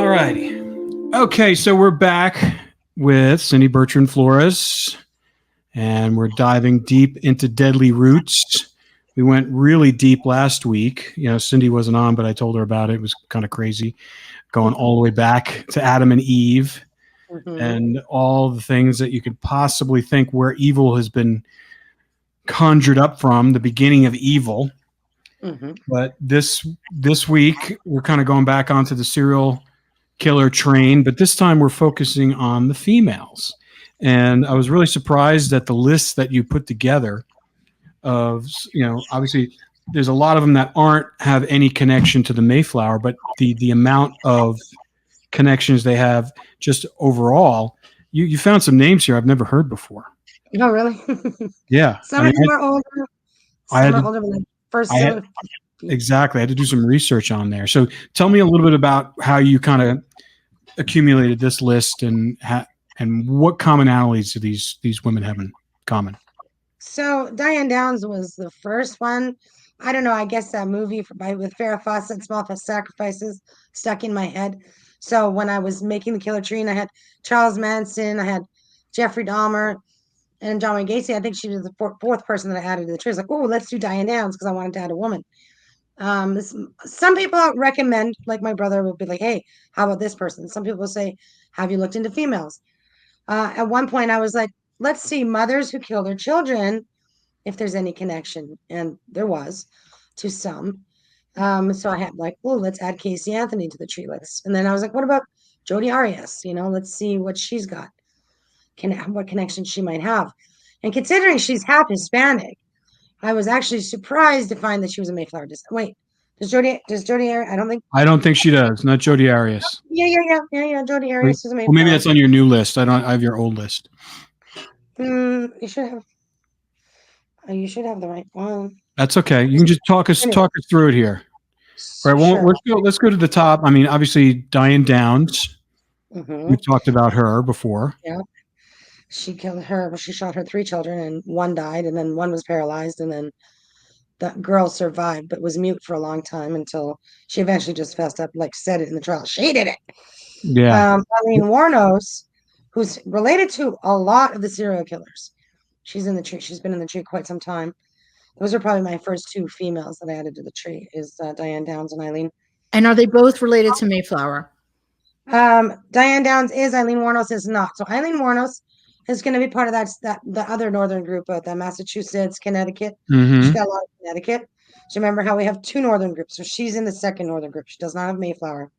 righty. Okay, so we're back with Cindy Bertrand Flores, and we're diving deep into deadly roots. We went really deep last week. Cindy wasn't on, but I told her about it. It was kind of crazy, going all the way back to Adam and Eve and all the things that you could possibly think where evil has been conjured up from, the beginning of evil. But this week, we're kind of going back onto the serial killer train, but this time we're focusing on the females. And I was really surprised at the list that you put together of, obviously there's a lot of them that have any connection to the Mayflower, but the amount of connections they have just overall, you found some names here I've never heard before. Oh, really? Yeah. Some of them are older. Some are older than the first seven. Exactly. I had to do some research on there. So tell me a little bit about how you kind of accumulated this list and what commonalities do these women have in common? So Diane Downs was the first one. I don't know. I guess that movie with Farrah Fawcett, Small Sacrifices, stuck in my head. So when I was making the killer tree, and I had Charles Manson, I had Jeffrey Dahmer, and John Wayne Gacy. I think she was the fourth person that I added to the tree. I was like, oh, let's do Diane Downs because I wanted to add a woman. Some people recommend, like my brother would be like, hey, how about this person? Some people say, have you looked into females? At one point I was like, let's see mothers who kill their children, if there's any connection. And there was to some. So I had like, oh, let's add Casey Anthony to the tree list. And then I was like, what about Jodi Arias? Let's see what she's got, what connection she might have. And considering she's half Hispanic, I was actually surprised to find that she was a Mayflower descent. Wait, does Jodi Arias? I don't think she does. Not Jodi Arias. Yeah. Jodi Arias is a Mayflower. Well, maybe that's on your new list. I have your old list. You should have. You should have the right one. That's okay. You can just talk us through it here. All right. Well, sure. Let's go to the top. I mean, obviously, Diane Downs. We've talked about her before. Yeah. She killed her. She shot her 3 children, and one died, and then one was paralyzed, and then that girl survived, but was mute for a long time until she eventually just fessed up, like said it in the trial. She did it. Yeah. Eileen Wuornos, who's related to a lot of the serial killers. She's in the tree. She's been in the tree quite some time. Those are probably my first 2 females that I added to the tree, is Diane Downs and Eileen. And are they both related to Mayflower? Diane Downs is, Eileen Wuornos is not. So Eileen Wuornos is going to be part of the other northern group of the Massachusetts, Connecticut. She's got a lot of Connecticut. So remember how we have 2 northern groups. So she's in the second northern group. She does not have Mayflower,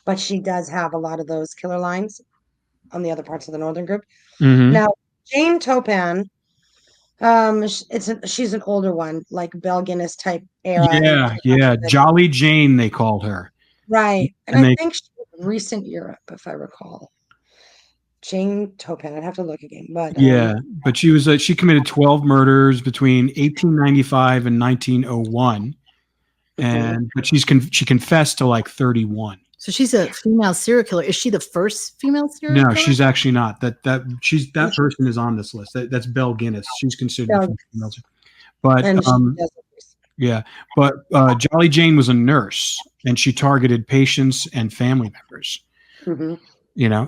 but she does have a lot of those killer lines on the other parts of the northern group. Now, Jane Topan, she's an older one, like Belle Guinness type era. Yeah. Jolly Jane, they called her. Right. And I think she was in recent Europe, if I recall. Jane Topan, I'd have to look again, but but she committed 12 murders between 1895 and 1901, but she confessed to like 31. So she's a female serial killer. Is she the first female serial killer? No, she's actually not. That person is on this list. That's Belle Guinness. She's considered a female. But Jolly Jane was a nurse, and she targeted patients and family members.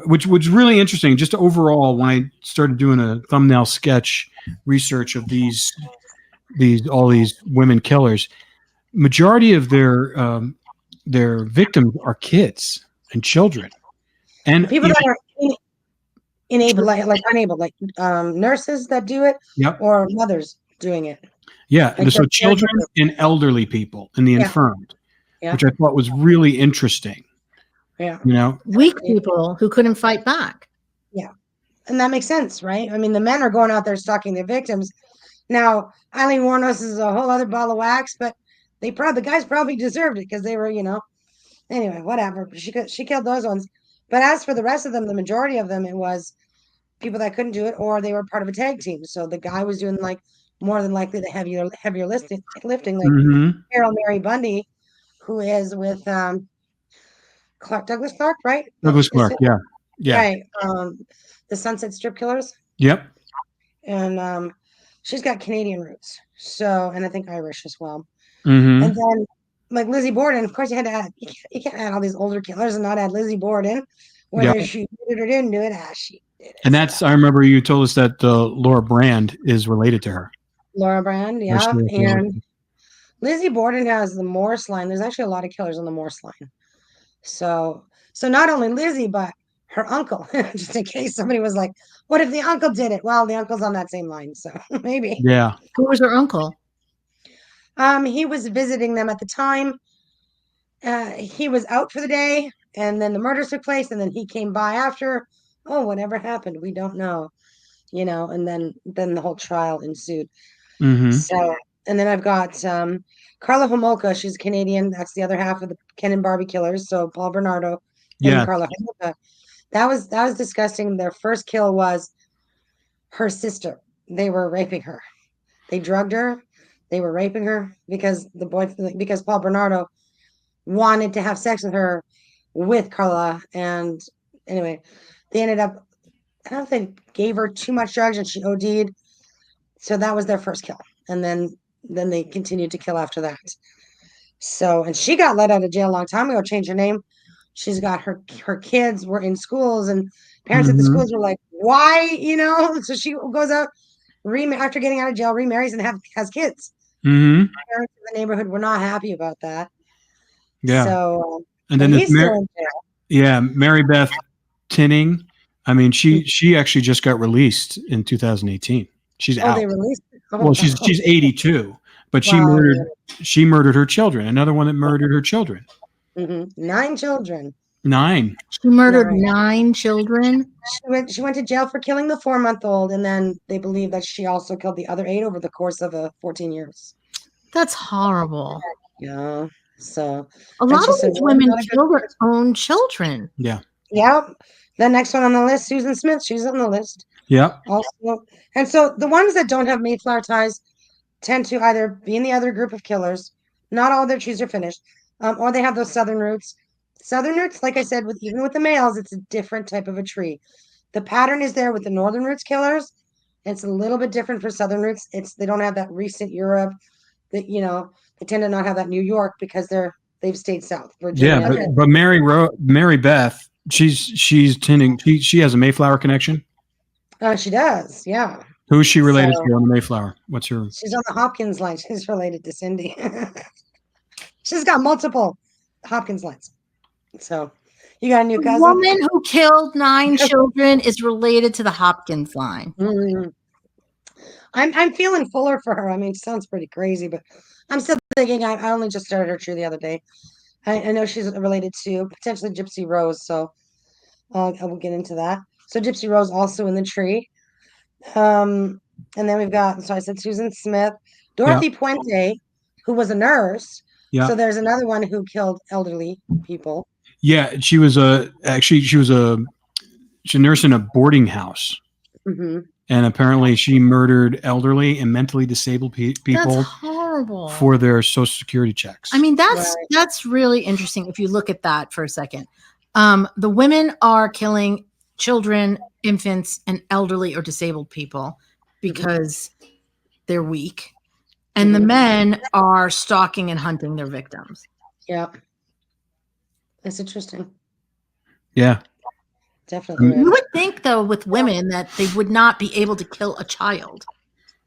Which was really interesting. Just overall, when I started doing a thumbnail sketch research of all these women killers, majority of their victims are kids and children, and people that are unable, like nurses that do it, or mothers doing it. Yeah, and so children and elderly people and the infirmed, which I thought was really interesting. Yeah. Weak people who couldn't fight back. Yeah. And that makes sense, right? I mean, the men are going out there stalking their victims. Now, Eileen Wuornos is a whole other ball of wax, but the guys probably deserved it because they were, anyway, whatever. She killed those ones. But as for the rest of them, the majority of them, it was people that couldn't do it, or they were part of a tag team. So the guy was doing like more than likely the heavier lifting, like Carol Mary Bundy, who is with Douglas Clark, right? Douglas Clark, yeah. Right. The Sunset Strip Killers. Yep. And she's got Canadian roots, and I think Irish as well. And then like Lizzie Borden, of course you had to add, you can't add all these older killers and not add Lizzie Borden. Yeah. Whether she did it or didn't do it, she did it. And that's, I remember you told us that Laura Brand is related to her. Laura Brand, Or yeah. serial killer. And Lizzie Borden has the Morse line. There's actually a lot of killers on the Morse line. So not only Lizzie, but her uncle, just in case somebody was like, what if the uncle did it? Well, the uncle's on that same line, so maybe. Yeah. Who was her uncle? He was visiting them at the time. He was out for the day, and then the murders took place, and then he came by after. Oh, whatever happened, we don't know, and then the whole trial ensued. Mm-hmm. So, and then I've got Carla Homolka. She's Canadian. That's the other half of the Ken and Barbie killers. So Paul Bernardo and Yeah. Carla Homolka. That was disgusting. Their first kill was her sister. They were raping her. They drugged her. They were raping her because because Paul Bernardo wanted to have sex with her with Carla. And anyway, they ended up, I don't know if they gave her too much drugs and she OD'd. So that was their first kill. And then they continued to kill after that. So, and she got let out of jail a long time ago, changed her name. She's got her kids were in schools, and parents at the Mm-hmm. schools were like, why, So she goes out, after getting out of jail, remarries and has kids. Mm-hmm. Parents in the neighborhood were not happy about that. Yeah. So, And then he's still in jail. Mary Beth Tinning. I mean, she actually just got released in 2018. She's out. They released it. Well, she's 82, but Wow, she murdered her children. Another one that murdered her children. 9 children. 9. She murdered 9 children. She went to jail for killing the 4-month-old, and then they believe that she also killed the other 8 over the course of 14 years. That's horrible. Yeah. So a lot of these women kill their own children. Yeah. Yep. The next one on the list, Susan Smith. She's on the list. Yeah. Also, and so the ones that don't have Mayflower ties tend to either be in the other group of killers. Not all their trees are finished, or they have those southern roots. Southern roots, like I said, even with the males, it's a different type of a tree. The pattern is there with the northern roots killers. It's a little bit different for southern roots. They don't have that recent Europe. That they tend to not have that New York because they've stayed south. Virginia. Yeah, but Mary Beth, she's tending. She has a Mayflower connection. She does. Yeah. Who is she related to on the Mayflower? What's her? She's on the Hopkins line. She's related to Cindy. She's got multiple Hopkins lines. So you got a new cousin. The woman who killed 9 children is related to the Hopkins line. Mm-hmm. I'm feeling fuller for her. I mean, it sounds pretty crazy, but I'm still thinking. I only just started her tree the other day. I know she's related to potentially Gypsy Rose, so I will get into that. So Gypsy Rose also in the tree. And then we've got, so I said Susan Smith, Dorothy Puente, who was a nurse. Yeah. So there's another one who killed elderly people. Yeah, she was a nurse in a boarding house. Mm-hmm. And apparently she murdered elderly and mentally disabled people. That's horrible. For their Social Security checks. I mean, that's really interesting if you look at that for a second. The women are killing children, infants, and elderly or disabled people because they're weak. And the men are stalking and hunting their victims. Yeah. That's interesting. Yeah. Definitely. You would think, though, with women that they would not be able to kill a child.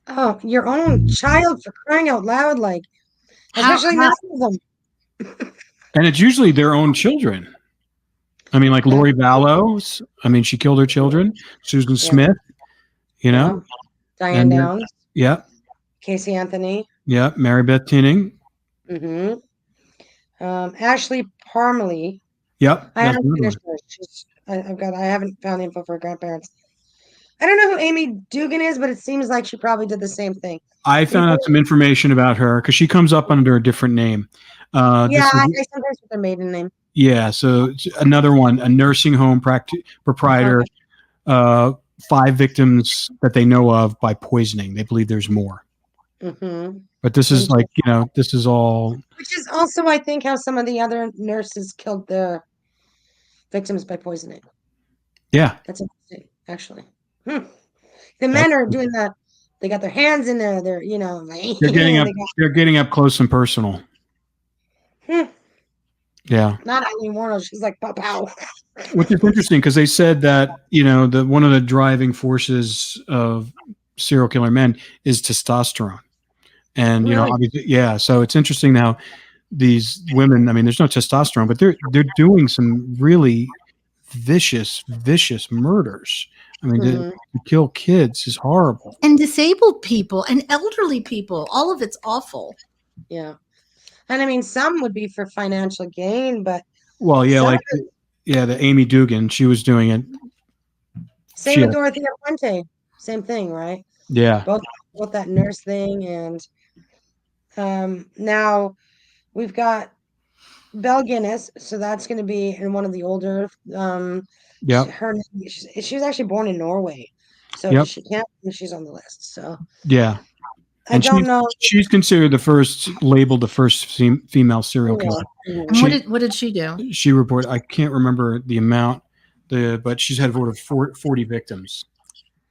Oh, your own child, for crying out loud, like, especially none of them. And it's usually their own children. I mean, like Lori Vallow. I mean, she killed her children. Susan Smith, Diane Downs. Yeah. Casey Anthony. Yeah. Mary Beth Tinning. Mm-hmm. Ashley Parmalee. Yep. I haven't finished her. I haven't found the info for her grandparents. I don't know who Amy Dugan is, but it seems like she probably did the same thing. I found out some information about her because she comes up under a different name. I sometimes with their maiden name. Yeah, so another one, a nursing home proprietor, 5 victims that they know of by poisoning. They believe there's more. Mm-hmm. But this is like, this is all. Which is also, I think, how some of the other nurses killed their victims by poisoning. Yeah. That's interesting, actually. The men are doing that. They got their hands in there. They're, they're getting up close and personal. Hmm. Yeah. Not Eileen Warnos. She's like, pow, pow. Which is interesting because they said that, the one of the driving forces of serial killer men is testosterone. And, Really? obviously, yeah. So it's interesting now these women, I mean, there's no testosterone, but they're doing some really vicious murders. I mean, to Mhm. kill kids is horrible. And disabled people and elderly people. All of it's awful. Yeah. And I mean, some would be for financial gain, but Well, yeah, some of like, it, the Amy Dugan, she was doing it. same She with had, Dorothea Puente. Same thing, right? yeah, Both both that nurse thing and now we've got Belle Guinness, so that's going to be in one of the older. yep, She was actually born in Norway, so yep, she can't. She's on the list, so yeah. I And don't know. she's considered labeled the first female serial Yeah. killer. And She what did she do? she reported, I can't remember the amount, but she's had over 40 victims.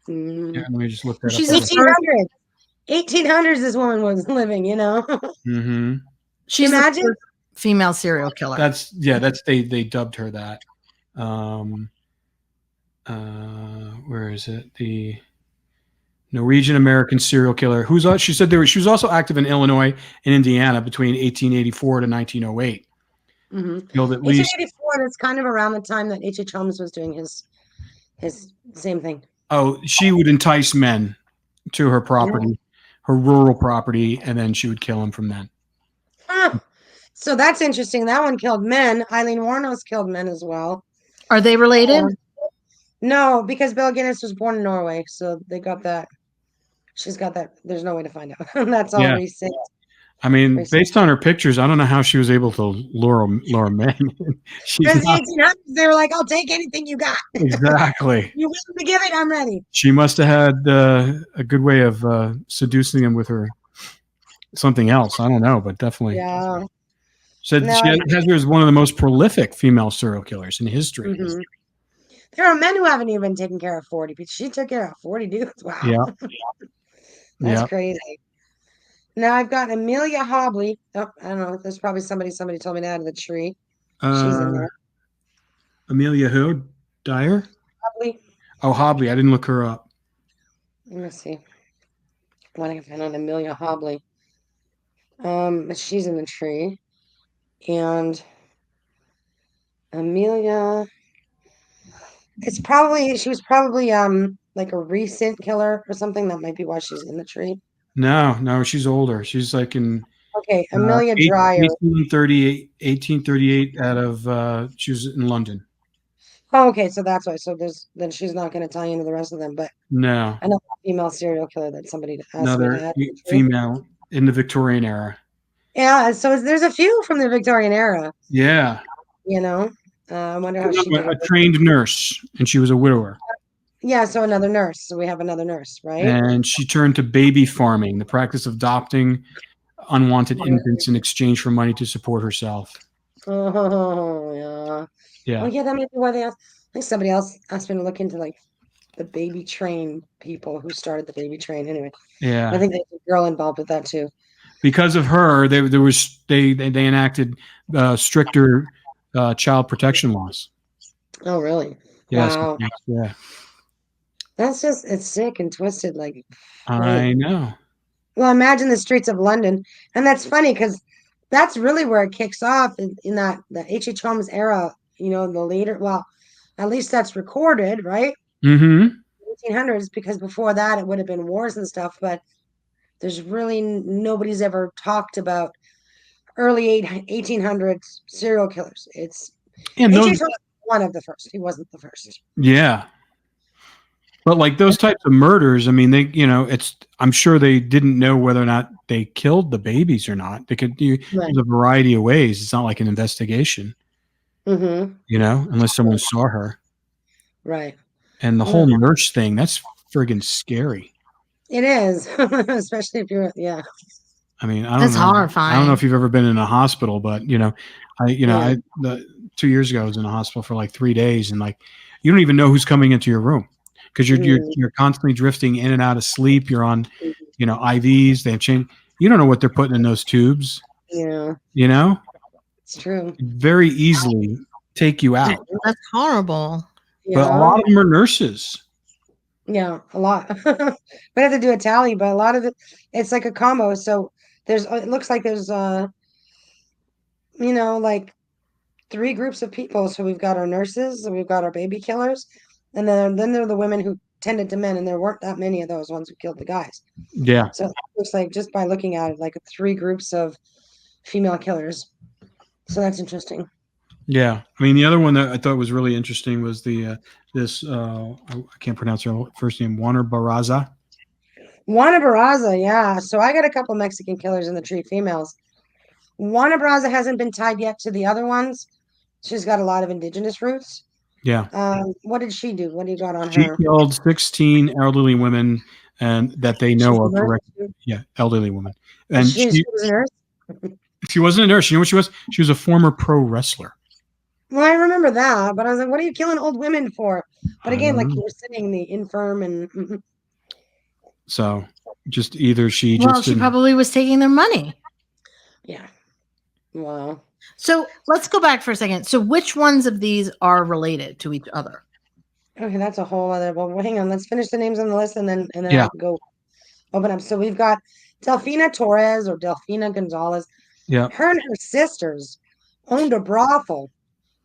Mhm. Yeah, let me just look that She's up. a 1800s. 1800s. This woman was living. Mm-hmm. She's the Imagine. first female serial killer. That's they dubbed her that. Um, where is it? The Norwegian American serial killer. She said she was also active in Illinois and Indiana between 1884 to 1908. Killed at least. 1884. That's kind of around the time that H. Holmes was doing his same thing. Oh, she would entice men to her property, her rural property, and then she would kill them from then. Huh. So that's interesting. That one killed men. Eileen Warnos killed men as well. Are they related? No, because Belle Guinness was born in Norway, so they got that. She's got that. There's no way to find out. That's all Yeah. recent. I mean, based on her pictures, I don't know how she was able to lure men. She's Because the not 1800s, they were like, "I'll take anything you got. exactly. You willing to give it? I'm ready." She must have had a good way of seducing them with her something else. I don't know, but definitely. Yeah. Said No, she has her as one of the most prolific female serial killers in history. mhm. There are men who haven't even taken care of 40 people. She took care of 40 dudes. Wow. Yeah. That's Yeah. crazy. Now I've got Amelia Hobley. Oh, I don't know. There's probably somebody told me to add to the tree. She's in there. Amelia who? Dyer? Hobley. Oh, Hobley. I didn't look her up. Let me see. What I can find on Amelia Hobley. She's in the tree. And Amelia, she was probably like a recent killer or something. That might be why she's in the tree. No, she's older. She's like in Okay, Amelia Dreyer. 1838 out of she was in London. Oh, okay, so that's why. So then she's not going to tie into the rest of them. But No. another female serial killer that somebody asked me to Another add. female in the Victorian era. Yeah, so there's a few from the Victorian era. Yeah. I wonder how she did. A trained nurse, and she was a widower. Yeah, so another nurse. So we have another nurse, right? And she turned to baby farming, the practice of adopting unwanted infants in exchange for money to support herself. Oh, yeah. Yeah. Oh, yeah, that might be why they asked. I think somebody else asked me to look into like the baby train people who started the baby train. Anyway, Yeah. I think there's a girl involved with that too. Because of her, they enacted stricter child protection laws. Oh, really? Yes. Wow. Yeah. It's sick and twisted. Like, I know. well, imagine the streets of London. And that's funny because that's really where it kicks off in that the H.H. Holmes era, the later, well, at least that's recorded, right? Mm-hmm. 1800s, because before that it would have been wars and stuff, but there's really nobody's ever talked about early 1800s serial killers. It's H.H. Holmes one of the first. He wasn't the first. Yeah. But like those types of murders, I mean, I'm sure they didn't know whether or not they killed the babies or not. They could do there's a variety of ways. It's not like an investigation, unless someone saw her. Right. And the whole nurse thing, that's friggin' scary. It is, especially if you're, I mean, I don't know. Horrifying. I don't know if you've ever been in a hospital, but 2 years ago I was in a hospital for like 3 days, and like you don't even know who's coming into your room because you're constantly drifting in and out of sleep. You're on, IVs. They have changed. You don't know what they're putting in those tubes. Yeah. It's true. very easily take you out. That's horrible. But a lot of them are nurses. Yeah, a lot. We have to do a tally, but a lot of it's like a combo. So it looks like there's like 3 groups of people. So we've got our nurses, and we've got our baby killers, and then there are the women who tended to men, and there weren't that many of those ones who killed the guys. Yeah. So it looks like, just by looking at it, like 3 groups of female killers. So that's interesting. Yeah. I mean, the other one that I thought was really interesting was this I can't pronounce her first name, Juana Barraza. Juana Barraza, yeah. So I got a couple Mexican killers in the tree, females. Juana Barraza hasn't been tied yet to the other ones. She's got a lot of indigenous roots. Yeah. What did she do? What do you got on She her? killed 16 elderly women and that they know of. Yeah, elderly women. And she was a nurse? She wasn't a nurse. You know what she was? She was a former pro wrestler. Well, I remember that, but I was like, what are you killing old women for? But again, like you were saying, the infirm and so just either she probably was taking their money. Yeah. Wow. So let's go back for a second. So which ones of these are related to each other? Okay, that's a whole other. Well, hang on. Let's finish the names on the list, and then I Yeah. can go open up. So we've got Delfina Torres or Delfina Gonzalez. Yeah. Her and her sisters owned a brothel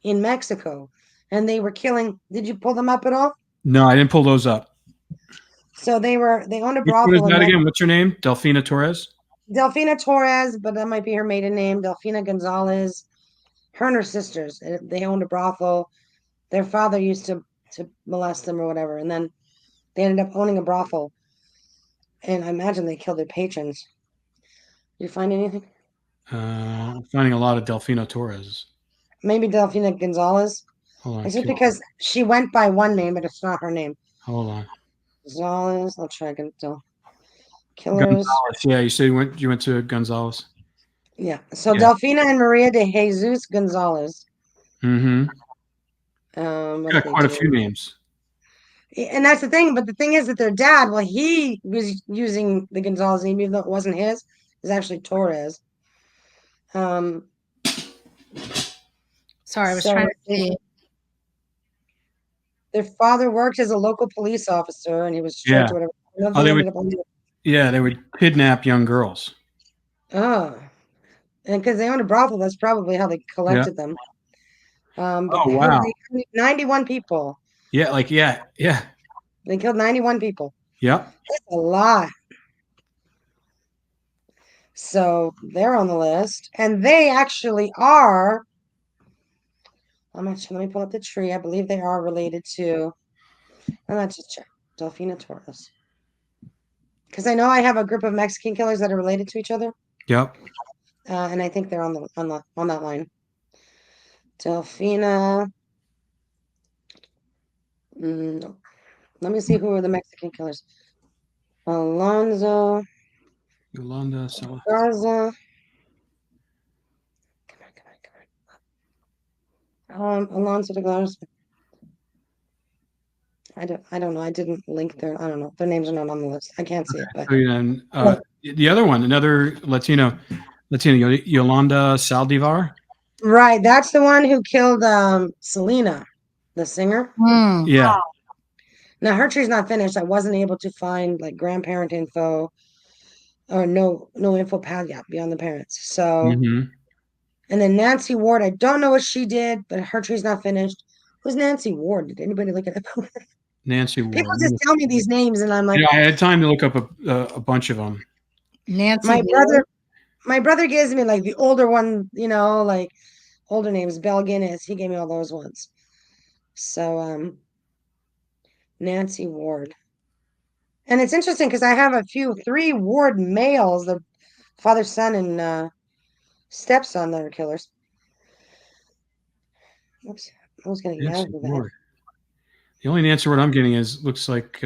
in Mexico, and they were killing. Did you pull them up at all? No, I didn't pull those up. So they owned a Which brothel. one is that again? What's your name? Delfina Torres? Delfina Torres, but that might be her maiden name. Delfina Gonzalez. Her and her sisters. They owned a brothel. Their father used to molest them or whatever, and then they ended up owning a brothel. And I imagine they killed their patrons. Did you find anything? I'm finding a lot of Delfina Torres. Maybe Delfina Gonzalez. Hold on. Is it because she went by one name, but it's not her name? Hold on. Gonzalez. I'll try again. Killers. Gonzalez. Yeah, you said you went to Gonzalez. Yeah. So Yeah. Delfina and Maria de Jesus Gonzalez. Mm-hmm. Got quite a few names. And that's the thing. But the thing is that their dad, well, he was using the Gonzalez name, even though it wasn't his. It's actually Torres. Sorry, I was trying to see. Their father worked as a local police officer, and he was strict or whatever. They would kidnap young girls. Oh, and because they owned a brothel, that's probably how they collected them. But wow! 91 people. Yeah, yeah. They killed 91 people. Yep. That's a lot. So they're on the list, and they actually are. Let me pull up the tree. I believe they are related to. Let's just check. Delfina Torres. Because I know I have a group of Mexican killers that are related to each other. Yep. And I think they're on that line. Delfina. No. Let me see who are the Mexican killers. Alonzo. Yolanda Garza. Come on. Alonzo de Garza. I don't know. I didn't link I don't know. Their names are not on the list. I can't see it. But the other one, another Latino, Yolanda Saldivar. Right, that's the one who killed Selena, the singer. Yeah. Now her tree's not finished. I wasn't able to find like grandparent info or no info pad yet beyond the parents. So, and then Nancy Ward, I don't know what she did, but her tree's not finished. Who's Nancy Ward? Did anybody look at it? Nancy Ward. People just tell me these names, and I'm like, I had time to look up a bunch of them. Nancy. My brother gives me like the older one, like older names. Bell Guinness. He gave me all those ones. So, Nancy Ward. And it's interesting because I have 3 Ward males, the father, son, and stepson that are killers. Oops, I was going to yell for that. The only answer what I'm getting looks like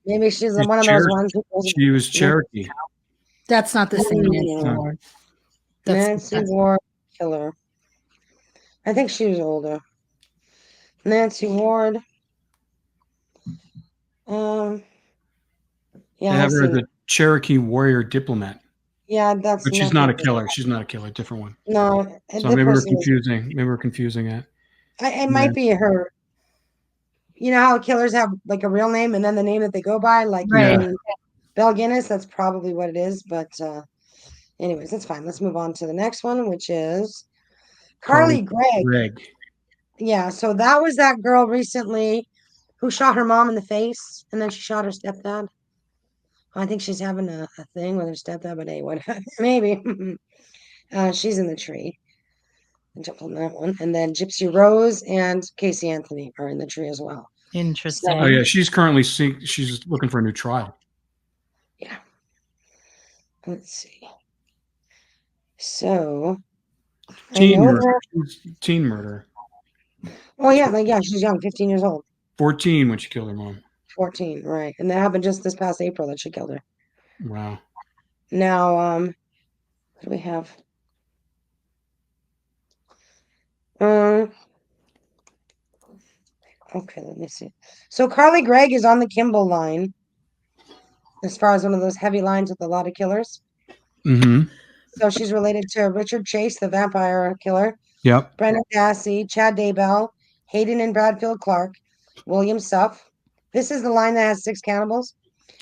maybe she's one of those ones. She was Cherokee. That's not the same Nancy Ward. Nancy Ward killer. I think she was older. Nancy Ward. They have her as a Cherokee warrior diplomat. Yeah, that's But she's nothing. not a killer. She's not a killer. Different one. No, So the maybe we're person was. confusing. Maybe we're confusing it. It Yeah. might be her. You know how killers have like a real name and then the name that they go by, like Right. Belle Guinness. That's probably what it is. But anyways, that's fine. Let's move on to the next one, which is Carly Gregg. Greg. Yeah, so that was that girl recently who shot her mom in the face and then she shot her stepdad. I think she's having a thing with her stepdad, but hey, what? Maybe. She's in the tree. I jumped on that one. And then Gypsy Rose and Casey Anthony are in the tree as well. Interesting. Oh yeah, she's currently she's looking for a new trial. Yeah. Let's see. So I Teen know murder. that. Teen murder. Oh yeah, like yeah, she's young, 15 years old. 14 when she killed her mom. 14, right. And that happened just this past April that she killed her. Wow. Now, what do we have? Okay, let me see. So Carly Gregg is on the Kimball line as far as one of those heavy lines with a lot of killers. Mm-hmm. So she's related to Richard Chase, the vampire killer, Yep. Brendan Dassey, Chad Daybell, Hayden and Bradfield Clark, William Suff. This is the line that has 6 cannibals.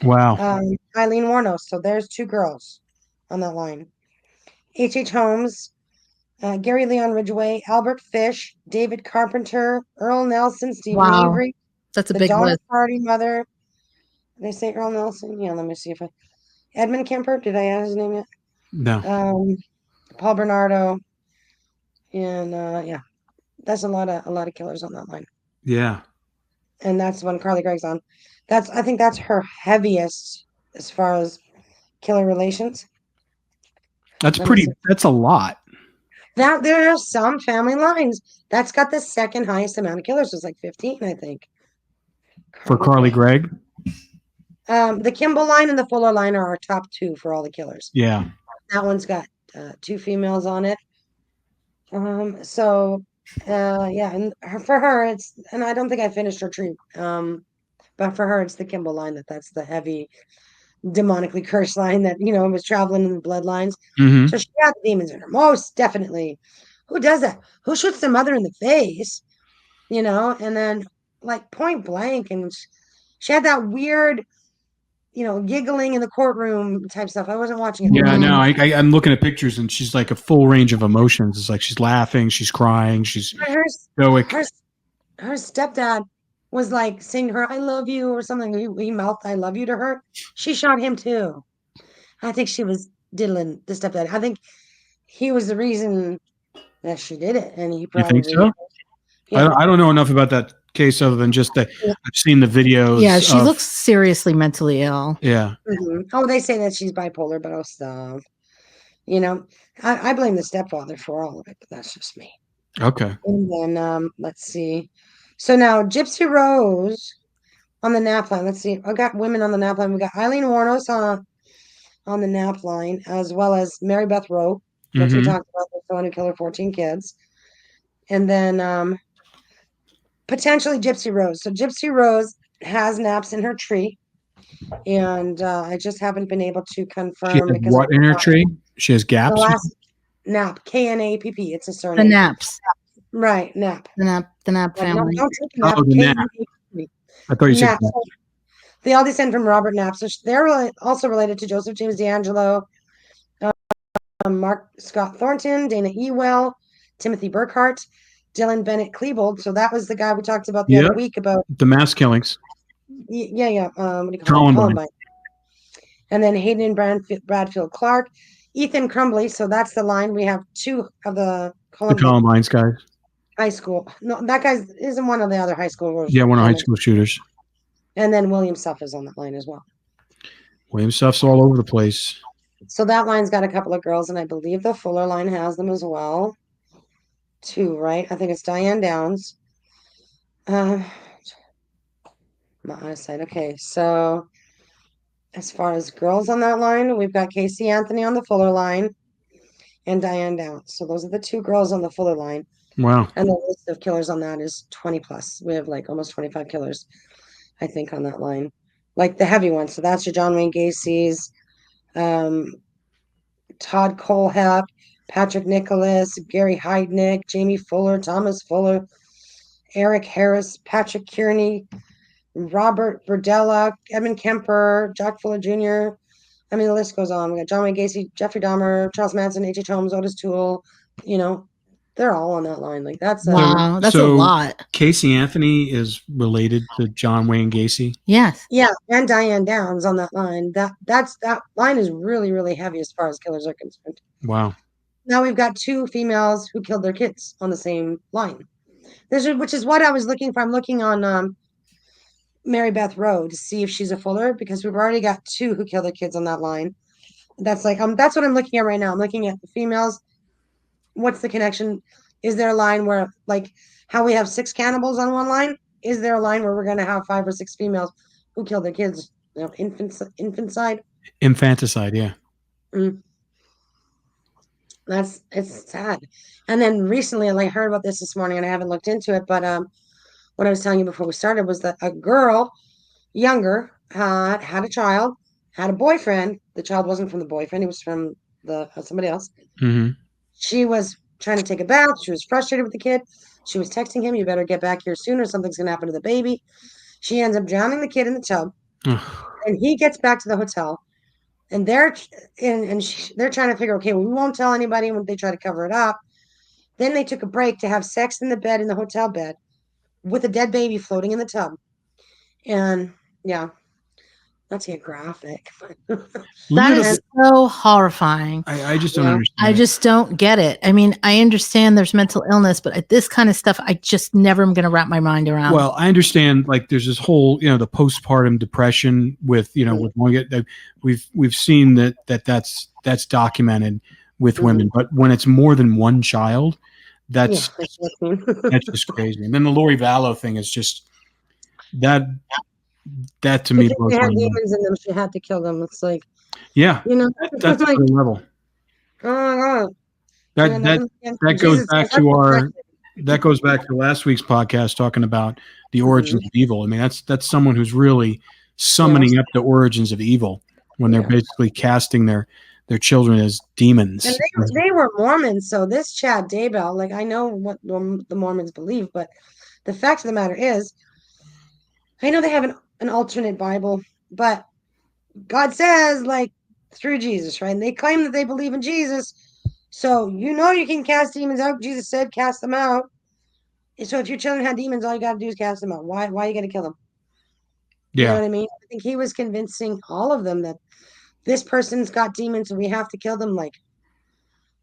Wow. Eileen Warnos. So there's 2 girls on that line. H. Holmes, Gary Leon Ridgway, Albert Fish, David Carpenter, Earl Nelson, Stephen Wow. Avery, That's a the big Donner list. Party Mother. Did they say Earl Nelson? Yeah, let me see if I. Edmund Kemper. Did I add his name yet? No. Paul Bernardo, and yeah, that's a lot of killers on that line. Yeah. And that's when Carly Gregg's on. I think that's her heaviest as far as killer relations. That's Let me see. that's a lot. Now there are some family lines. That's got the second highest amount of killers. It's like 15, I think. For Carly Gregg? The Kimball line and the Fuller line are our top 2 for all the killers. Yeah. That one's got 2 females on it. So yeah, and for her it's, and I don't think I finished her tree. But for her it's the Kimball line that's the heavy demonically cursed line that was traveling in the bloodlines. Mm-hmm. So she had the demons in her, most definitely. Who does that? Who shoots their mother in the face? And then like point blank, and she had that weird, giggling in the courtroom type stuff. I wasn't watching it. Yeah, no, I'm looking at pictures and she's like a full range of emotions. It's like she's laughing, she's crying, she's stoic. Her stepdad was like saying to her, "I love you," or something. He mouthed "I love you" to her. She shot him too. I think she was diddling the stepdad. I think he was the reason that she did it, and he You probably. think so? Yeah. I don't know enough about that case other than just that I've seen the videos. Yeah, she looks seriously mentally ill. Yeah. Mm-hmm. Oh, they say that she's bipolar, but oh, stop. I blame the stepfather for all of it, but that's just me. Okay. And then let's see. So now Gypsy Rose on the nap line. Let's see. I got women on the nap line. We got Eileen Warnos on the nap line, as well as Mary Beth Rowe, which we talked about, the one who killed her 14 kids. And then potentially Gypsy Rose. So Gypsy Rose has naps in her tree. And I just haven't been able to confirm. She has because what in her tree? She has gaps? The last nap, KNAPP. It's a The surname. naps. Right, nap. The nap family. Don't take a nap. Oh, the nap. I thought you said Nap. They all descend from Robert Knapp. So they're also related to Joseph James D'Angelo, Mark Scott Thornton, Dana Ewell, Timothy Burkhart, Dylan Bennett Klebold. So that was the guy we talked about the other week about the mass killings. Yeah. What do you call it? Columbine. And then Hayden Bradfield Clark, Ethan Crumbly. So that's the line. We have 2 of the Columbine's guys. High school. No, that guy isn't one of the other high schoolers. Yeah, one of high school shooters. And then William Suff is on that line as well. William Suff's all over the place. So that line's got a couple of girls, and I believe the Fuller line has them as well. 2, right? I think it's Diane Downs. My eyesight. Okay, so as far as girls on that line, we've got Casey Anthony on the Fuller line and Diane Downs. So those are the 2 girls on the Fuller line. Wow. And the list of killers on that is 20 plus. We have like almost 25 killers, I think, on that line. Like the heavy ones. So that's your John Wayne Gacy's, Todd Colehap, Patrick Nicholas, Gary Heidnick, Jamie Fuller, Thomas Fuller, Eric Harris, Patrick Kearney, Robert Berdella, Edmund Kemper, Jack Fuller Jr. I mean, the list goes on. We got John Wayne Gacy, Jeffrey Dahmer, Charles Manson, H.H. Holmes, Otis Toole. You know, they're all on that line. Like that's Wow, that's a lot. Casey Anthony is related to John Wayne Gacy. Yes. yeah, and Diane Downs on that line. That line is really, really heavy as far as killers are concerned. Wow. Now we've got two females who killed their kids on the same line. Which is what I was looking for. I'm looking on Mary Beth Rowe to see if she's a Fuller, because we've already got two who killed their kids on that line. That's like that's what I'm looking at right now. I'm looking at the females. What's the connection? Is there a line where, like how we have 6 cannibals on one line? Is there a line where we're going to have 5 or 6 females who killed their kids? You know, infanticide. Yeah. It's sad. And then recently, I heard about this morning, and I haven't looked into it, but what I was telling you before we started was that a girl, younger, had a child, had a boyfriend. The child wasn't from the boyfriend; he was from somebody else. Mm-hmm. She was trying to take a bath. She was frustrated with the kid. She was texting him, "You better get back here sooner. Something's going to happen to the baby." She ends up drowning the kid in the tub, and he gets back to the hotel. And they're trying to figure, okay, well, we won't tell anybody when they try to cover it up. Then they took a break to have sex in the hotel bed, with a dead baby floating in the tub. And yeah, that's get graphic. That is so horrifying. I just don't understand. I just don't get it. I mean, I understand there's mental illness, but this kind of stuff, I just never am going to wrap my mind around. Well, I understand, like, there's this whole, the postpartum depression with, with we've seen that's documented with women, but when it's more than one child, that's just crazy. And then the Lori Vallow thing is just that to me. They had demons in them. She had to kill them. It's like, that's like, another level. Oh my God. That goes back to last week's podcast talking about the origins of evil. I mean, that's someone who's really summoning up the origins of evil when they're basically casting their children as demons. And they were Mormons, so this Chad Daybell, I know what the Mormons believe, but the fact of the matter is, I know they have an alternate Bible, but God says, through Jesus, right? And they claim that they believe in Jesus, so you can cast demons out. Jesus said, cast them out. So if your children had demons, all you got to do is cast them out. Why are you going to kill them? Yeah. You know what I mean? I think he was convincing all of them that this person's got demons and we have to kill them.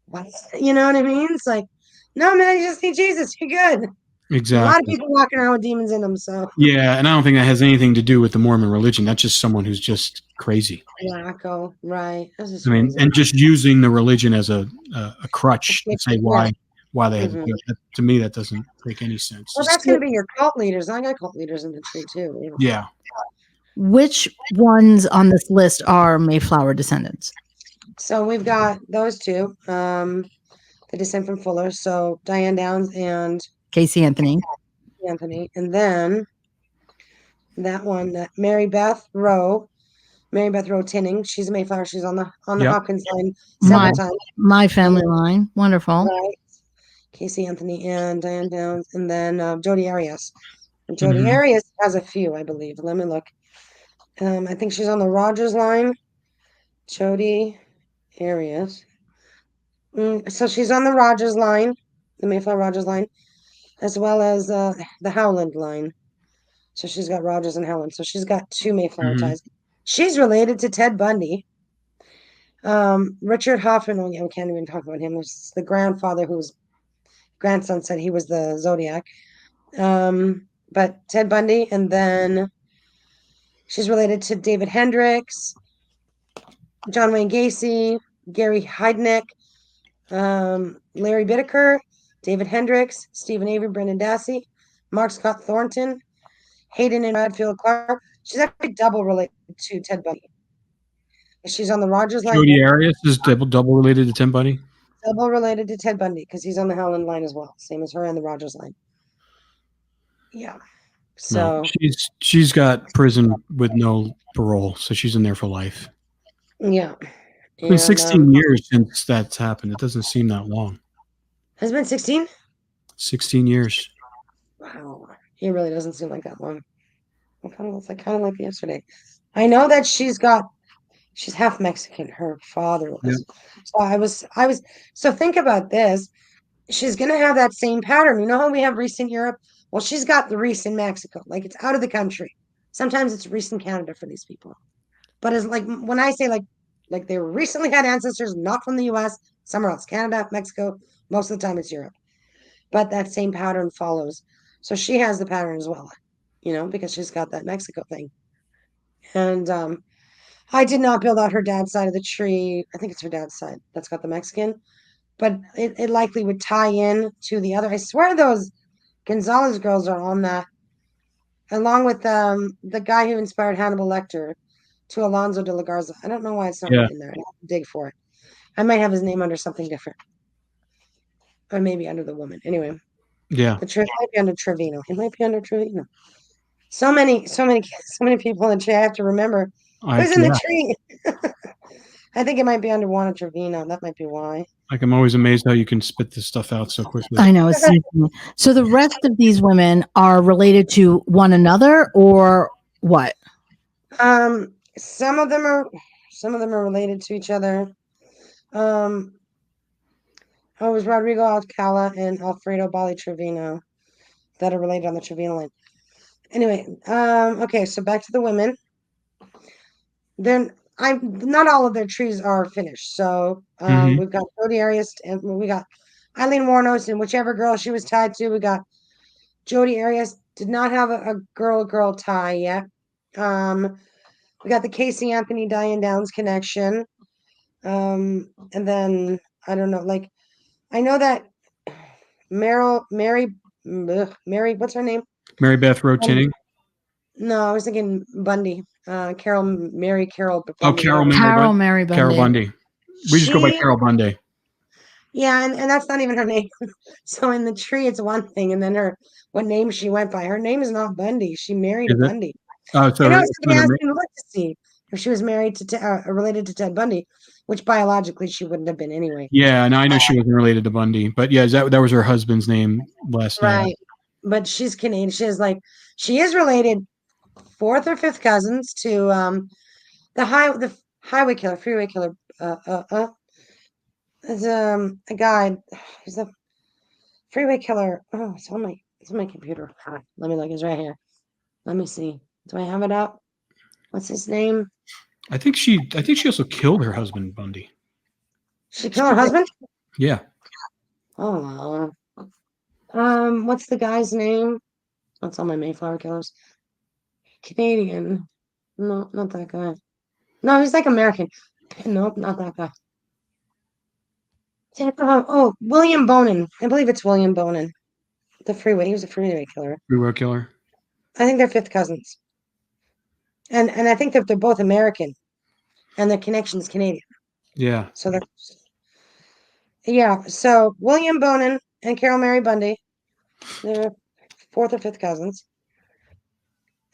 What? You know what I mean? It's like, no, man, you just need Jesus. You're good. Exactly. A lot of people walking around with demons in them. So yeah, and I don't think that has anything to do with the Mormon religion. That's just someone who's just crazy. Wacko, right? I mean, and just using the religion as a crutch to say why they have to do it. To me, that doesn't make any sense. Well, that's going to be your cult leaders. I got cult leaders in the tree too. Yeah. Which ones on this list are Mayflower descendants? So we've got those two. They descend from Fuller. So Diane Downs and Casey Anthony. And then that one, that Mary Beth Rowe Tinning. She's a Mayflower. She's on the Hopkins line several times. My family line. Wonderful. Right. Casey Anthony and Diane Downs, and then Jodi Arias. And Jodi Arias has a few, I believe. Let me look. I think she's on the Rogers line. Jodi Arias. So she's on the Rogers line, the Mayflower Rogers line, as well as the Howland line. So she's got Rogers and Howland. So she's got 2 Mayflower ties. She's related to Ted Bundy. Richard Hoffman, we can't even talk about him. It's the grandfather whose grandson said he was the Zodiac. But Ted Bundy, and then she's related to David Hendricks, John Wayne Gacy, Gary Heidnick, Larry Bittaker, David Hendricks, Stephen Avery, Brendan Dassey, Mark Scott Thornton, Hayden and Radfield Clark. She's actually double related to Ted Bundy. She's on the Rogers line. Jodi Arias is double related to Ted Bundy? Double related to Ted Bundy because he's on the Howland line as well. Same as her and the Rogers line. Yeah. So she's got prison with no parole, so she's in there for life. Yeah. It's been And 16 years since that's happened. It doesn't seem that long. has it been 16? 16 years. Wow, it really doesn't seem like that long. It's like kind of like yesterday. I know that she's half Mexican. Her father Yeah. was. So I was. So think about this. She's gonna have that same pattern. You know how we have recent Europe? Well, she's got the recent Mexico. Like it's out of the country. Sometimes it's recent Canada for these people. But it's like when I say like they recently had ancestors not from the US, somewhere else, Canada, Mexico, most of the time it's Europe. But that same pattern follows. So she has the pattern as well, because she's got that Mexico thing. And I did not build out her dad's side of the tree. I think it's her dad's side that's got the Mexican, but it likely would tie in to the other. I swear those Gonzalez girls are on that, along with the guy who inspired Hannibal Lecter to Alonso de la Garza. I don't know why it's not Yeah. in there. I have to dig for it. I might have his name under something different, or maybe under the woman. Anyway, Yeah. the tree might be under Trevino. It might be under Trevino. So many people in the tree. I have to remember who's in the tree. I think it might be under Juana Trevino. That might be why. Like, I'm always amazed how you can spit this stuff out so quickly. I know. So the rest of these women are related to one another, or what? Some of them are related to each other. It was Rodrigo Alcala and Alfredo Bali Trevino that are related on the Trevino line. Anyway, okay, so back to the women. Then not all of their trees are finished. So we've got Jodi Arias and we got Eileen Warnos and whichever girl she was tied to. We got Jodi Arias did not have a girl tie yet. We got the Casey Anthony Diane Downs connection. And then I don't know, like I know that Mary, what's her name? Mary Beth Rotinning. No, I was thinking Bundy. Mary Carol. Oh, Bundy, Carol Mary Bundy. Carol Bundy. We just go by Carol Bundy. Yeah, and that's not even her name. So in the tree, it's one thing, and then what name she went by. Her name is not Bundy. She married a Bundy. Oh, so I know somebody asked me to look to see if she was married to related to Ted Bundy, which biologically she wouldn't have been anyway. Yeah, and I know she wasn't related to Bundy, but yeah, that was her husband's name, last name. Right. But she's Canadian. She is related, fourth or fifth cousins to the highway killer, freeway killer. There's a guy. He's a freeway killer. Oh, it's on my computer. Let me look. It's right here. Let me see. Do I have it up? What's his name? I think she also killed her husband, Bundy. She killed her husband? Yeah. Oh, what's the guy's name? That's all my Mayflower killers. Canadian. No, not that guy. No, he's like American. Nope, not that guy. William Bonin. I believe it's William Bonin. He was a freeway killer. Freeway killer. I think they're fifth cousins. And I think that they're both American. And their connection is Canadian. Yeah. So William Bonin and Carol Mary Bundy, they're fourth or fifth cousins.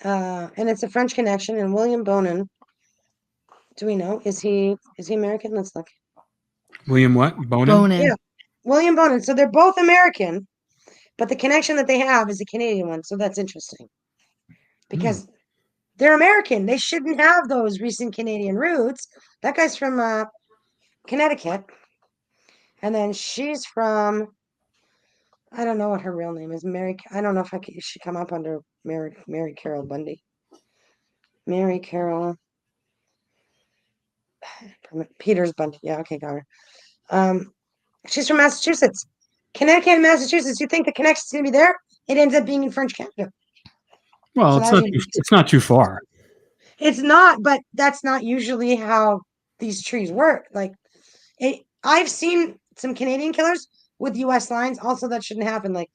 And it's a French connection. And William Bonin, do we know? Is he American? Let's look. William what? Bonin? Bonin. Yeah. William Bonin. So they're both American, but the connection that they have is a Canadian one. So that's interesting. Because they're American. They shouldn't have those recent Canadian roots. That guy's from Connecticut. And then she's from, I don't know what her real name is. Mary. I don't know if she come up under Mary Carol Bundy. Mary Carol Peters Bundy. Yeah, okay, got her. She's from Massachusetts. Connecticut and Massachusetts. You think the connection's gonna be there? It ends up being in French Canada. Well, So it's not too far. It's not, but that's not usually how these trees work. Like I've seen some Canadian killers with US lines. Also, that shouldn't happen. Like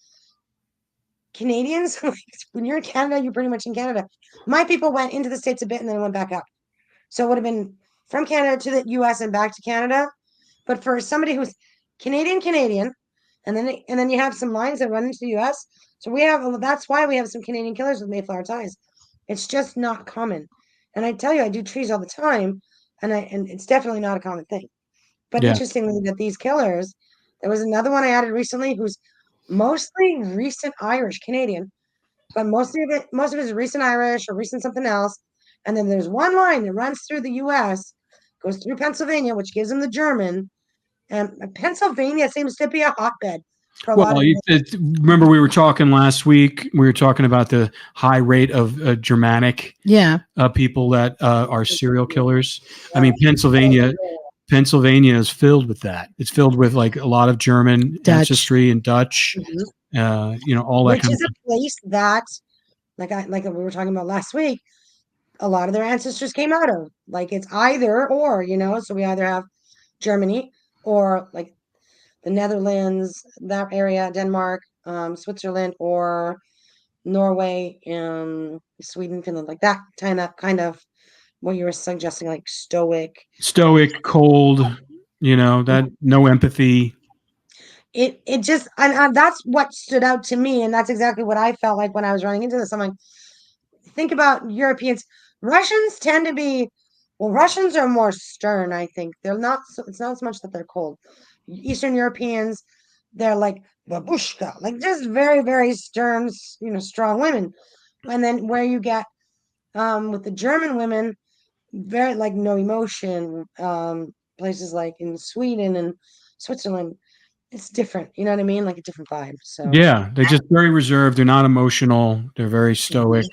Canadians, when you're in Canada, you're pretty much in Canada. My people went into the States a bit and then went back up. So it would have been from Canada to the US and back to Canada. But for somebody who's Canadian, and then you have some lines that run into the US. So that's why we have some Canadian killers with Mayflower ties. It's just not common. And I tell you, I do trees all the time. and it's definitely not a common thing. But Yeah. interestingly, that these killers, there was another one I added recently who's mostly recent Irish Canadian, but most of it is recent Irish or recent something else. And then there's one line that runs through the U.S., goes through Pennsylvania, which gives them the German. And Pennsylvania seems to be a hotbed for a lot Well, of remember we were talking last week. We were talking about the high rate of Germanic Yeah. people that are serial killers. I mean, Pennsylvania is filled with that. It's filled with like a lot of German Dutch. ancestry and Dutch. All that which kind is a place that, like we were talking about last week, a lot of their ancestors came out of. Like it's either or, so we either have Germany or like the Netherlands, that area, Denmark, Switzerland, or Norway, Sweden, Finland, like that kind of what you were suggesting, like stoic, cold. That no empathy. It just and that's what stood out to me, and that's exactly what I felt like when I was running into this. I'm like, think about Europeans. Russians tend to be, well, Russians are more stern, I think. They're not, it's not as much that they're cold. Eastern Europeans, they're like babushka, like just very, very stern, strong women. And then where you get with the German women, very like no emotion, places like in Sweden and Switzerland, it's different. You know what I mean? Like a different vibe. So Yeah, they're just very reserved. They're not emotional. They're very stoic.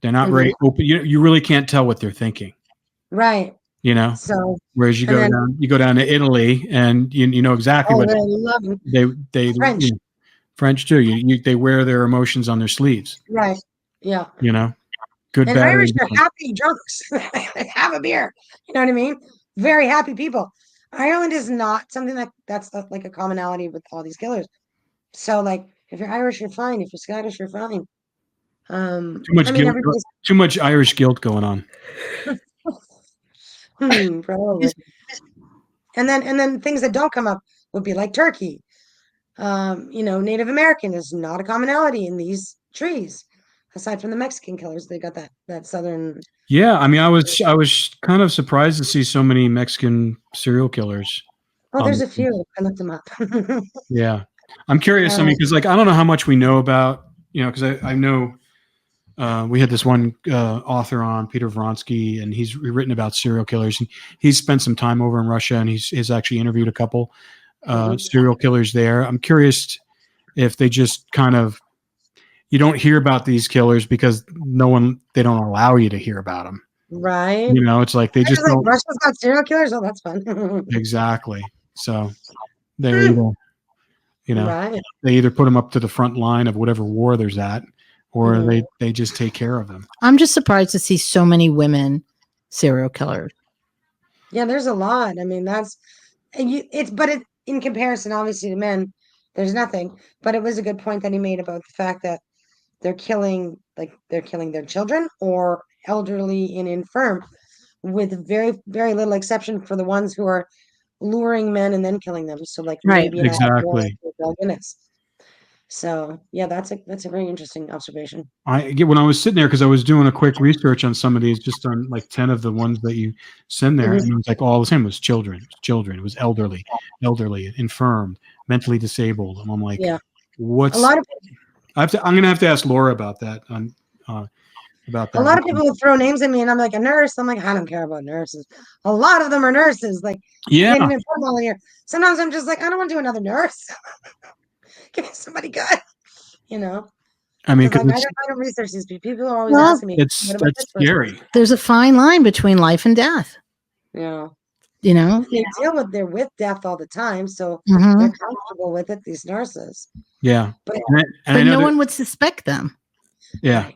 They're not very open. You really can't tell what they're thinking. right. So Whereas you go down to Italy and you know exactly what they love them. they French. French too. They wear their emotions on their sleeves. Right. Yeah. Good, and bad, Irish are happy drunks. Have a beer. You know what I mean? Very happy people. Ireland is not something that's like a commonality with all these killers. So like if you're Irish, you're fine. If you're Scottish, you're fine. Too much guilt. Too much Irish guilt going on. Probably. And then things that don't come up would be like Turkey. Native American is not a commonality in these trees. Aside from the Mexican killers, they got that southern. Yeah, I mean, I was kind of surprised to see so many Mexican serial killers. Oh, there's a few. I looked them up. Yeah, I'm curious. I mean, because like I don't know how much we know about, because I know we had this one author on, Peter Vronsky, and he's written about serial killers, and he's spent some time over in Russia, and he's actually interviewed a couple serial killers there. I'm curious if they just kind of, you don't hear about these killers because they don't allow you to hear about them. Right. It's like they just like Russia's got serial killers. Oh, that's fun. Exactly. So they're either, right. they either put them up to the front line of whatever war there's at, or they just take care of them. I'm just surprised to see so many women serial killers. Yeah, there's a lot. I mean, in comparison, obviously, to men, there's nothing. But it was a good point that he made about the fact that they're killing their children or elderly and infirm, with very, very little exception for the ones who are luring men and then killing them. So like maybe exactly. So yeah, that's a very interesting observation. When I was sitting there, because I was doing a quick research on some of these, just on like 10 of the ones that you send there, and it was like all the same. It was children. It was elderly, infirm, mentally disabled. And I'm like, what's a lot of I'm gonna have to ask Laura about that. About that. A lot of people will throw names at me, and I'm like, a nurse. I'm like, I don't care about nurses. A lot of them are nurses. Like, yeah. Here. Sometimes I'm just like, I don't want to do another nurse. Give me somebody good. I mean, I don't research these people. People are always asking me. That's scary. There's a fine line between life and death. Yeah. They're with death all the time, so they're comfortable with it. These nurses. Yeah, but no one would suspect them. Yeah,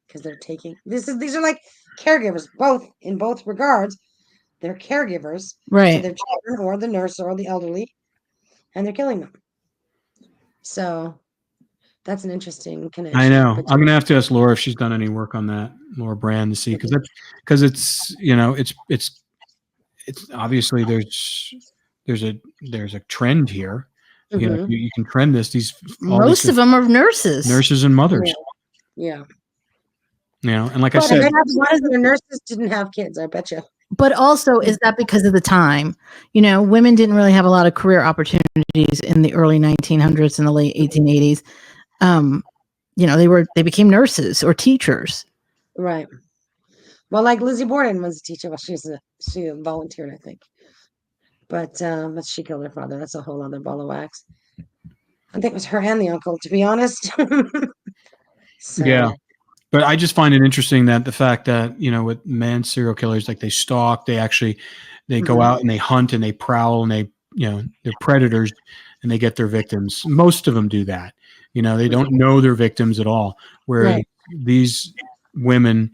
because they're taking these are like caregivers, in both regards. They're caregivers, right? To their children or the nurse or the elderly, and they're killing them. So that's an interesting connection. I know. I'm gonna have to ask Laura if she's done any work on that, Laura Brand, to see, because it's it's obviously there's a trend here. You can trend this. Most of them are nurses and mothers. Yeah. And like I said, the nurses didn't have kids. I bet you. But also, is that because of the time? You know, women didn't really have a lot of career opportunities in the early 1900s and the late 1880s. You know, they became nurses or teachers. Right. Well, like Lizzie Borden was a teacher. Well, she volunteered, I think. But she killed her father. That's a whole other ball of wax. I think it was her and the uncle, to be honest. Yeah. So But I just find it interesting that the fact that, with man serial killers, like they stalk, they go out and they hunt and they prowl and they're predators and they get their victims. Most of them do that. They don't know their victims at all. Whereas right. these women,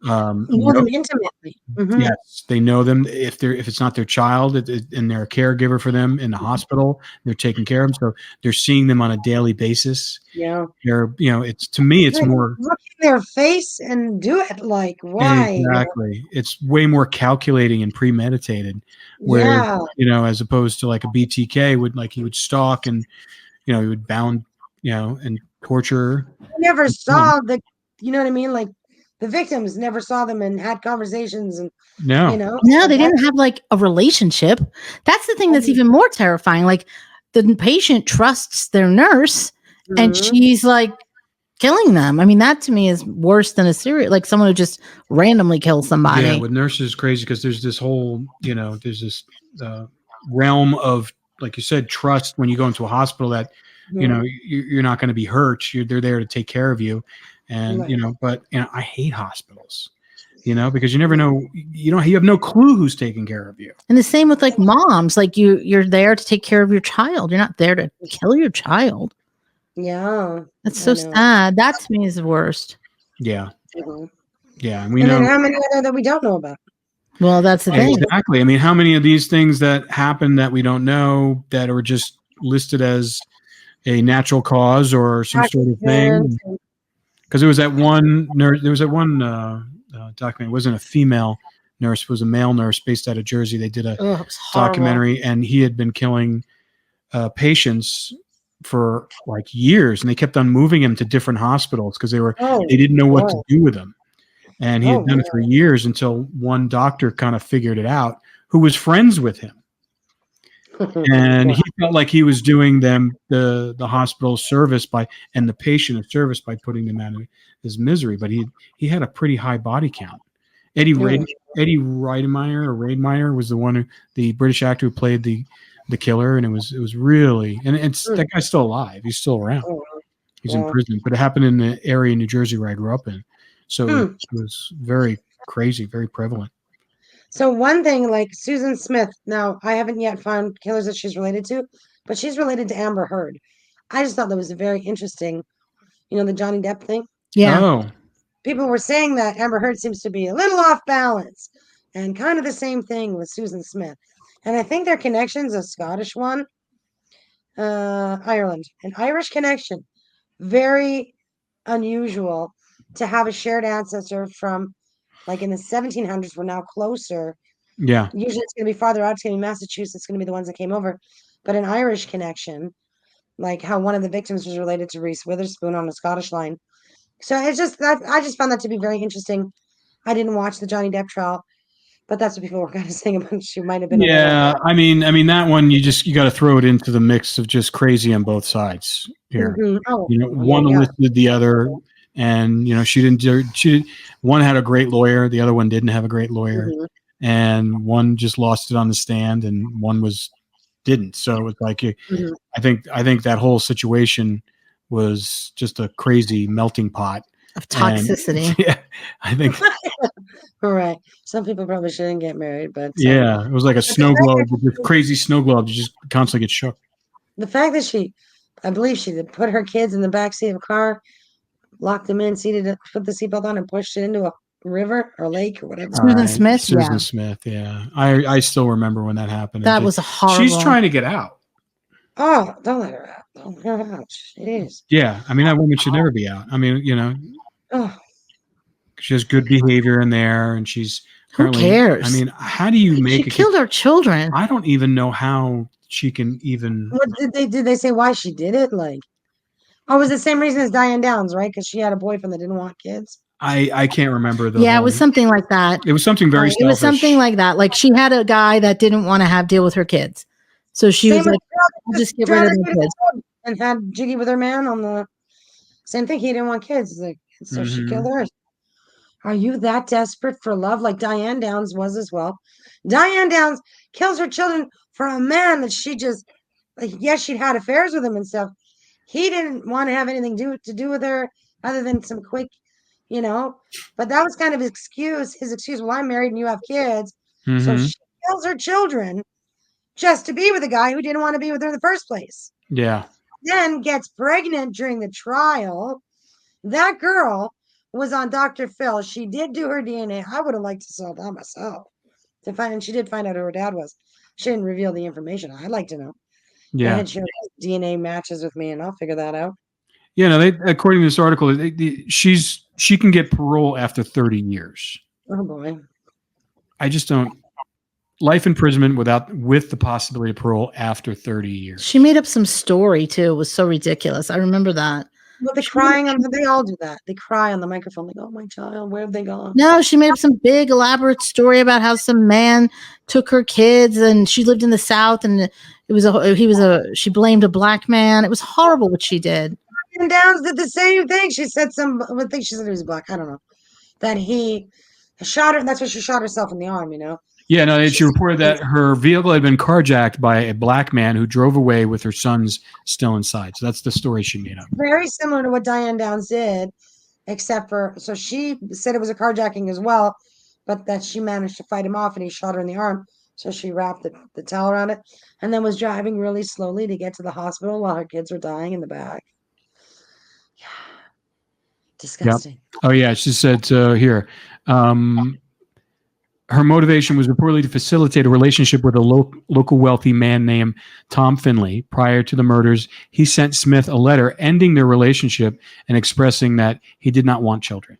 You know them intimately. yes, they know them. If it's not their child and they're a caregiver for them in the hospital, they're taking care of them. So they're seeing them on a daily basis. Yeah. It's, to me, it's Like, more. look in their face and do it. Like, why? Exactly. It's way more calculating and premeditated. Where, Yeah. as opposed to like a BTK he would stalk and, he would bound, and torture. I never saw you know what I mean? Like the victims never saw them and had conversations and, No. No, they didn't have like a relationship. That's the thing that's even more terrifying. Like the patient trusts their nurse and she's like killing them. I mean, that to me is worse than a serial, like someone who just randomly kills somebody. Yeah, with nurses is crazy because there's this whole, there's this realm of, like you said, trust when you go into a hospital that, you're not going to be hurt. They're there to take care of you. And, but, I hate hospitals, because you never know, you have no clue who's taking care of you. And the same with like moms, like you're there to take care of your child. You're not there to kill your child. Yeah. That's so sad. That to me is the worst. Yeah. Yeah. And then how many other that we don't know about? Well, that's the thing. Exactly. I mean, how many of these things that happen that we don't know that are just listed as a natural cause or some sort of thing? Because there was that one nurse, documentary. It wasn't a female nurse, it was a male nurse based out of Jersey. They did a documentary, and he had been killing patients for like years, and they kept on moving him to different hospitals because they didn't know what to do with him. And he had done it for years until one doctor kind of figured it out, who was friends with him. And he felt like he was doing them the hospital service and the patient a service by putting them out of his misery. But he had a pretty high body count. Eddie Rademeyer was the British actor who played the killer, and it was really, and that guy's still alive. He's still around. He's in prison, but it happened in the area in New Jersey where I grew up in. So it was very crazy, very prevalent. So one thing, like Susan Smith, now I haven't yet found killers that she's related to, but she's related to Amber Heard. I just thought that was very interesting. The Johnny Depp thing. Yeah. Oh. People were saying that Amber Heard seems to be a little off balance, and kind of the same thing with Susan Smith. And I think their connection's a Scottish one. Ireland, an Irish connection. Very unusual to have a shared ancestor from, like, in the 1700s. We're now closer. Yeah. Usually it's going to be farther out. It's going to be Massachusetts. It's going to be the ones that came over. But an Irish connection, like how one of the victims was related to Reese Witherspoon on the Scottish line. So it's just that I just found that to be very interesting. I didn't watch the Johnny Depp trial, but that's what people were kind of saying about. She might have been. Yeah, I mean that one you got to throw it into the mix of just crazy on both sides here. One enlisted the other, and she didn't. One had a great lawyer, the other one didn't have a great lawyer, and one just lost it on the stand, and one didn't. So it's like I think that whole situation was just a crazy melting pot of toxicity. And, yeah, I think. All right. Some people probably shouldn't get married, but yeah, it was like a snow globe, crazy snow globe. You just constantly get shook. The fact that I believe she put her kids in the backseat of a car, locked them in, put the seatbelt on, and pushed it into a river or lake or whatever. Susan Smith. Susan Smith. Yeah, I still remember when that happened. That was a horrible. She's trying to get out. Oh, don't let her out. Don't let her out. Jeez. Yeah, I mean that woman should never be out. I mean, she has good behavior in there, and she's. Who cares? I mean, how do you make? She killed our children. I don't even know how she can even. What did they say why she did it? Like, it was the same reason as Diane Downs, right? Because she had a boyfriend that didn't want kids. I can't remember the Yeah, it whole. was something like that. It was something very It was something selfish. like that. Like she had a guy that didn't want to have deal with her kids. So she Same was with like, the girl I'll that just get rid drowned of her the kid in kids. the tub and had jiggy with her man on the same thing. He didn't want kids. Like, so she killed Mhm. her. Are you that desperate for love? Like Diane Downs was as well. Diane Downs kills her children for a man that she just, like, yes, she'd had affairs with him and stuff. He didn't want to have anything to do with her other than some quick, you know. But that was kind of his excuse. Well, I'm married and you have kids. So Mhm. she kills her children just to be with a guy who didn't want to be with her in the first place. Yeah. Then gets pregnant during the trial. That girl was on Dr. Phil. She did do her DNA. I would have liked to saw that myself to find, and she did find out who her dad was. She didn't reveal the information. I'd like to know. Go Yeah. ahead, share DNA matches with me, and I'll figure that out. Yeah. No, according to this article, she can get parole after 30 years. Oh boy. I just don't. Life imprisonment with the possibility of parole after 30 years. She made up some story too. It was so ridiculous. I remember that. But the crying on they all do that. They cry on the microphone. They go, "Oh, my child, where have they gone?" No, she made up some big elaborate story about how some man took her kids and she lived in the South and she blamed a black man. It was horrible what she did. And Downs did the same thing. She said I think she said he was black. I don't know. That he shot her. That's why she shot herself in the arm, you know. Yeah, no, She she reported that her vehicle had been carjacked by a black man who drove away with her sons still inside. So that's the story she made up. very similar to what Diane Downs did, except for so she said it was a carjacking as well, but that she managed to fight him off and he shot her in the arm. So she wrapped the towel around it and then was driving really slowly to get to the hospital while her kids were dying in the back. Yeah. Disgusting. Oh, yeah. She said here, her motivation was reportedly to facilitate a relationship with a local wealthy man named Tom Finley. Prior to the murders, he sent Smith a letter ending their relationship and expressing that he did not want children.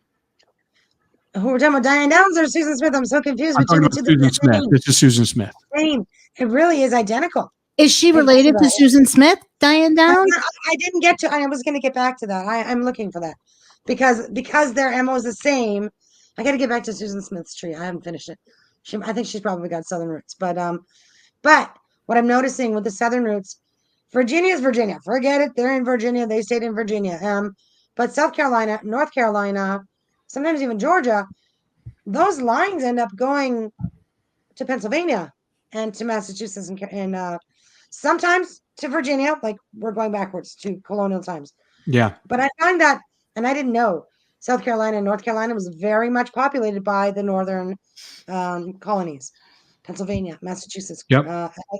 Who we're talking about, Diane Downs or Susan Smith? I'm so confused I'm between talking the about two. Susan Smith. This is Susan Smith. Same. It really is identical. Is she related to Susan Smith, Diane Downs? I didn't get to. I was going to get back to that. I'm looking for that because their MO is the same. I got to get back to Susan Smith's tree. I haven't finished it. I think she's probably got southern roots, but what I'm noticing with the southern roots, Virginia is Virginia. Forget it. They're in Virginia. They stayed in Virginia. But South Carolina, North Carolina, sometimes even Georgia, those lines end up going to Pennsylvania and to Massachusetts and sometimes to Virginia. Like we're going backwards to colonial times. Yeah. But I find that, and I didn't know, South Carolina and North Carolina was very much populated by the northern colonies, Pennsylvania, Massachusetts. Yep.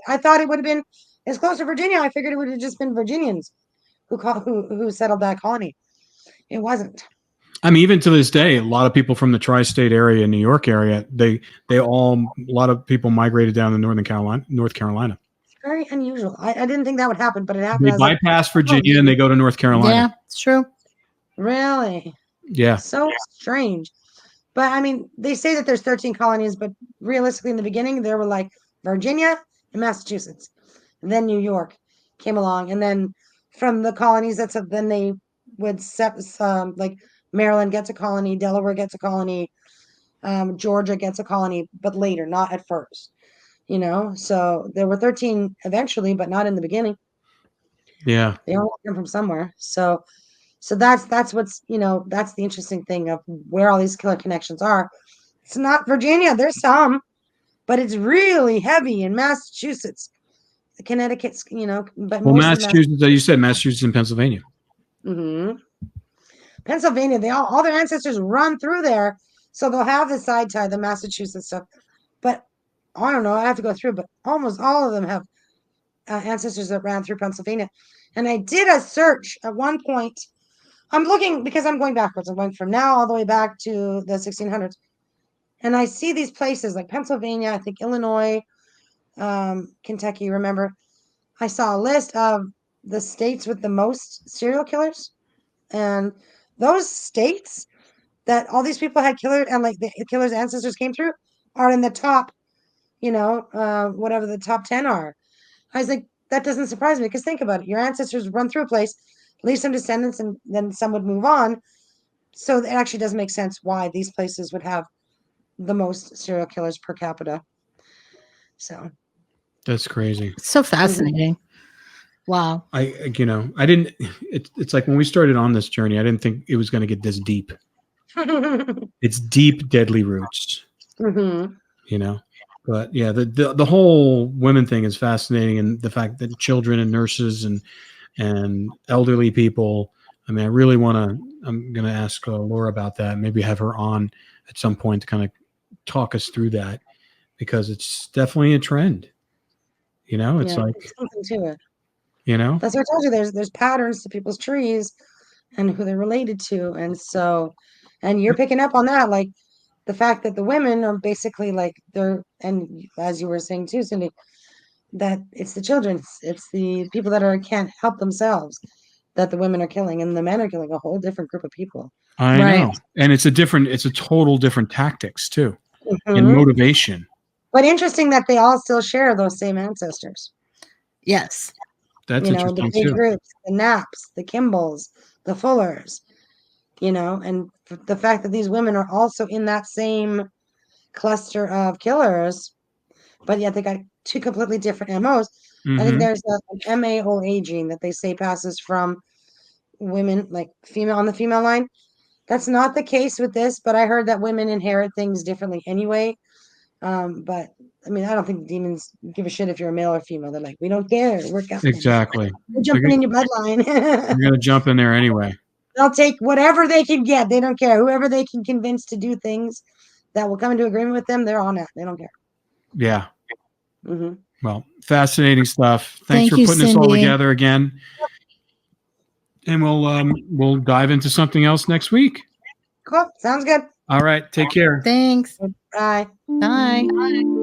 I thought it would have been as close to Virginia. I figured it would have just been Virginians who settled that colony. It wasn't. I mean, even to this day, a lot of people from the tri-state area, New York area, a lot of people migrated down to North Carolina. It's very unusual. I didn't think that would happen, but it happened. They I was like, bypass Virginia and they go to North Carolina. Yeah, it's true. really? Yeah. So strange. But I mean, they say that there's 13 colonies, but realistically, in the beginning, there were like Virginia and Massachusetts. And then New York came along. And then from the colonies, then they would set like Maryland gets a colony, Delaware gets a colony, Georgia gets a colony, but later, not at first. You know, so there were 13 eventually, but not in the beginning. Yeah. They all come from somewhere. So that's what's, that's the interesting thing of where all these killer connections are. It's not Virginia. There's some, but it's really heavy in Massachusetts, Connecticut's, but Well, mostly Massachusetts, you said Massachusetts and Pennsylvania. Mm-hmm. Pennsylvania, they all their ancestors run through there, so they'll have the side tie, the Massachusetts stuff. But I don't know. I have to go through, but almost all of them have ancestors that ran through Pennsylvania. And I did a search at one point. I'm looking because I'm going backwards. I'm going from now all the way back to the 1600s. And I see these places like Pennsylvania, I think Illinois, Kentucky. Remember, I saw a list of the states with the most serial killers. And those states that all these people had killers and like the killers' ancestors came through are in the top, whatever the top 10 are. I was like, that doesn't surprise me because think about it. Your ancestors run through a place, leave some descendants, and then some would move on. So it actually does make sense why these places would have the most serial killers per capita. So That's crazy. So fascinating. Wow. I didn't. It's like when we started on this journey, I didn't think it was going to get this deep. It's deep, deadly roots. Mhm. You know, but yeah, the whole women thing is fascinating, and the fact that children and nurses and elderly people. I mean, I really want to. I'm going to ask Laura about that. Maybe have her on at some point to kind of talk us through that, because it's definitely a trend. It's Yeah, like, there's something to it. you know, That's what I told you. There's patterns to people's trees and who they're related to, and so, and you're picking up on that, like the fact that the women are basically like they're, and as you were saying too, Cindy, that it's the children, it's the people that are can't help themselves that the women are killing, and the men are killing a whole different group of people. I Right. know, and it's a total different tactics too, and Mhm. motivation. But interesting that they all still share those same ancestors. Yes. That's The interesting big too. groups, the Knapps, the Kimballs, the Fullers, and the fact that these women are also in that same cluster of killers, but yet they got two completely different MOs. I think Mm-hmm. there's an MAOA gene that they say passes from women, like female on the female line. That's not the case with this, but I heard that women inherit things differently anyway. But I mean, I don't think demons give a shit if you're a male or female. They're like, we don't care. We're coming. Exactly. We're jumping in your bloodline. You're gonna jump in there anyway. They'll take whatever they can get. They don't care. Whoever they can convince to do things that will come into agreement with them, they're on it. They don't care. Yeah. Mm-hmm. Well, fascinating stuff. Thanks Thank for you, putting this all Cindy. together again. And we'll dive into something else next week. Cool. Sounds good. All right. Take care. Thanks. Bye. Bye.